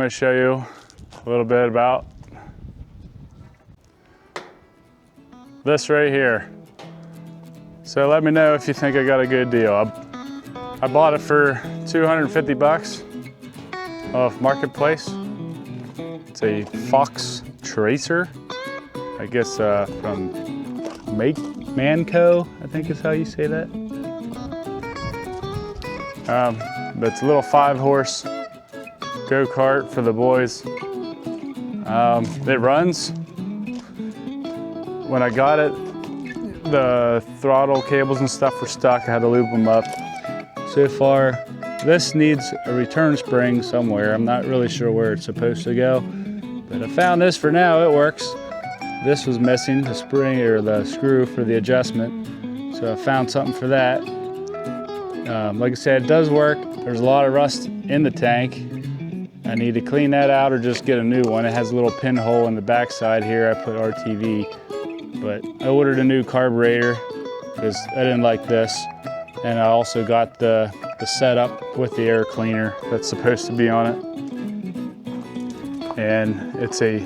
I'm going to show you a little bit about this right here. So let me know if you think I got a good deal. I bought it for 250 bucks off Marketplace. It's a Fox Tracer, I guess from Manco, I think is how you say that. It's a little 5-horse go-kart for the boys. It runs. When I got it, the throttle cables and stuff were stuck. I had to loop them up. So far, this needs a return spring somewhere. I'm not really sure where it's supposed to go, but I found this for now. It works. This was missing, the spring or the screw for the adjustment. So I found something for that. Like I said, it does work. There's a lot of rust in the tank. I need to clean that out or just get a new one. It has a little pinhole in the backside here. I put RTV, but I ordered a new carburetor because I didn't like this. And I also got the setup with the air cleaner that's supposed to be on it. And it's a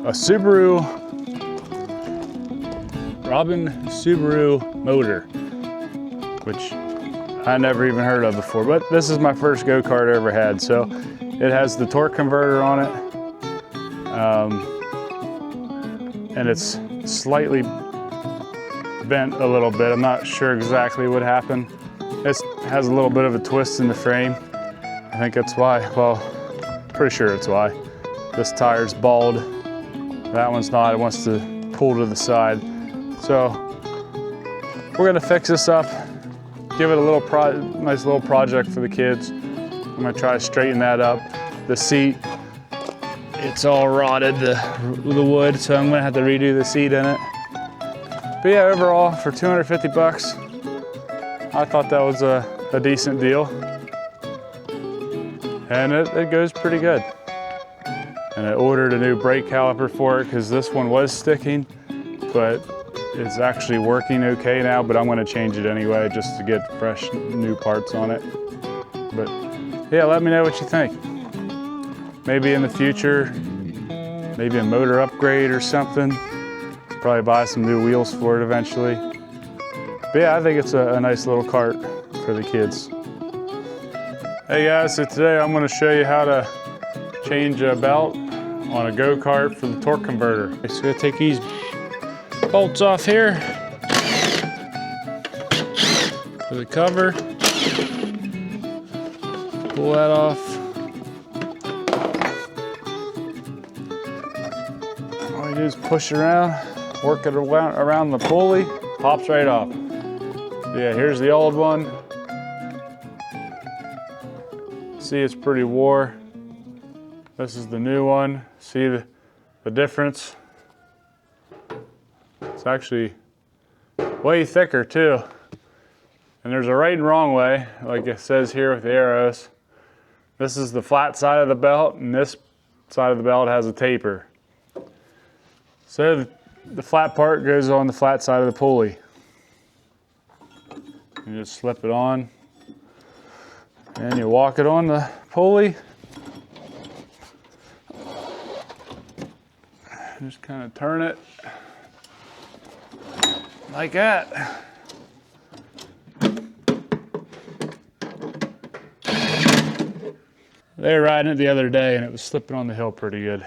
Subaru, Robin Subaru motor, which I never even heard of before, but this is my first go-kart I ever had. So it has the torque converter on it, and it's slightly bent a little bit. I'm not sure exactly what happened. It has a little bit of a twist in the frame. I think that's why, well, pretty sure it's why. This tire's bald, that one's not. It wants to pull to the side. So we're gonna fix this up, give it a little nice little project for the kids. I'm gonna try to straighten that up. The seat, it's all rotted, the wood, so I'm gonna have to redo the seat in it. But yeah, overall, for 250 bucks, I thought that was a decent deal. And it goes pretty good. And I ordered a new brake caliper for it because this one was sticking, but it's actually working okay now, but I'm gonna change it anyway just to get fresh new parts on it. But yeah, let me know what you think. Maybe in the future, maybe a motor upgrade or something. Probably buy some new wheels for it eventually. But yeah, I think it's a nice little kart for the kids. Hey guys, so today I'm gonna show you how to change a belt on a go-kart for the torque converter. So I'm gonna take these bolts off here for the cover. Pull that off. All you do is push it around, work it around the pulley, pops right off. So yeah, here's the old one. See, it's pretty wore. This is the new one. See the difference? It's actually way thicker too. And there's a right and wrong way, like it says here with the arrows. This is the flat side of the belt, and this side of the belt has a taper. So the flat part goes on the flat side of the pulley. You just slip it on, and you walk it on the pulley. Just kind of turn it like that. They were riding it the other day and it was slipping on the hill pretty good.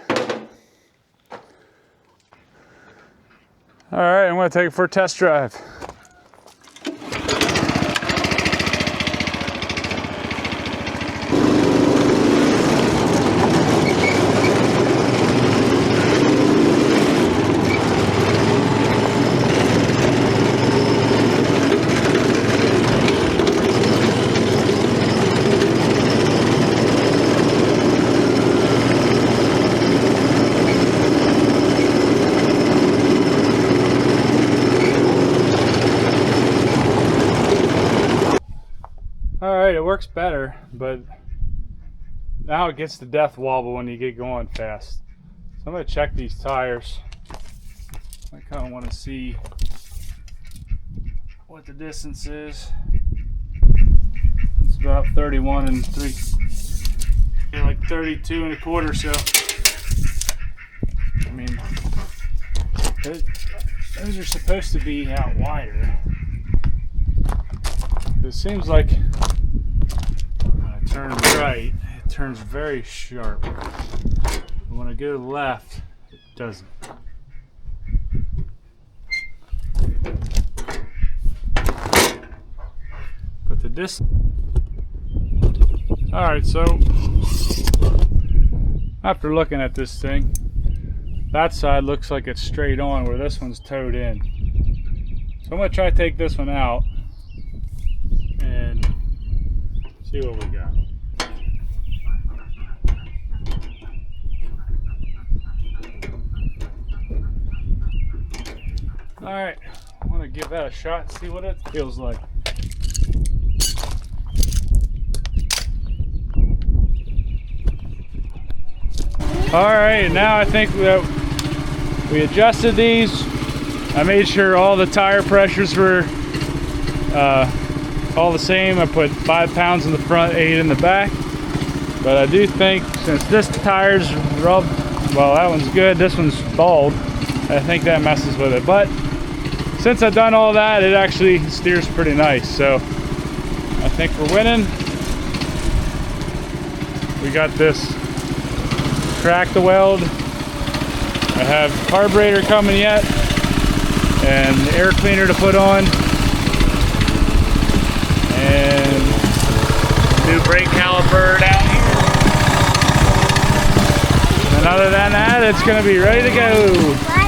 All right, I'm gonna take it for a test drive. All right, it works better, but now it gets the death wobble when you get going fast. So I'm gonna check these tires. I kind of want to see what the distance is. It's about 31 and 3, like 32 1/4, so I mean, those are supposed to be out wider. It seems like when I turn right, it turns very sharp. But when I go left, it doesn't. But the distance. Alright, so after looking at this thing, that side looks like it's straight on where this one's towed in. So I'm going to try to take this one out and see what we got. Alright, I want to give that a shot, see what it feels like. Alright, now I think that we adjusted these. I made sure all the tire pressures were all the same. I put 5 pounds in the front, 8 in the back. But I do think since this tire's rubbed, well, that one's good, this one's bald, I think that messes with it. But since I've done all that, it actually steers pretty nice. So I think we're winning. We got this crack the weld. I have carburetor coming yet and air cleaner to put on and new brake caliper down here. And other than that, it's going to be ready to go.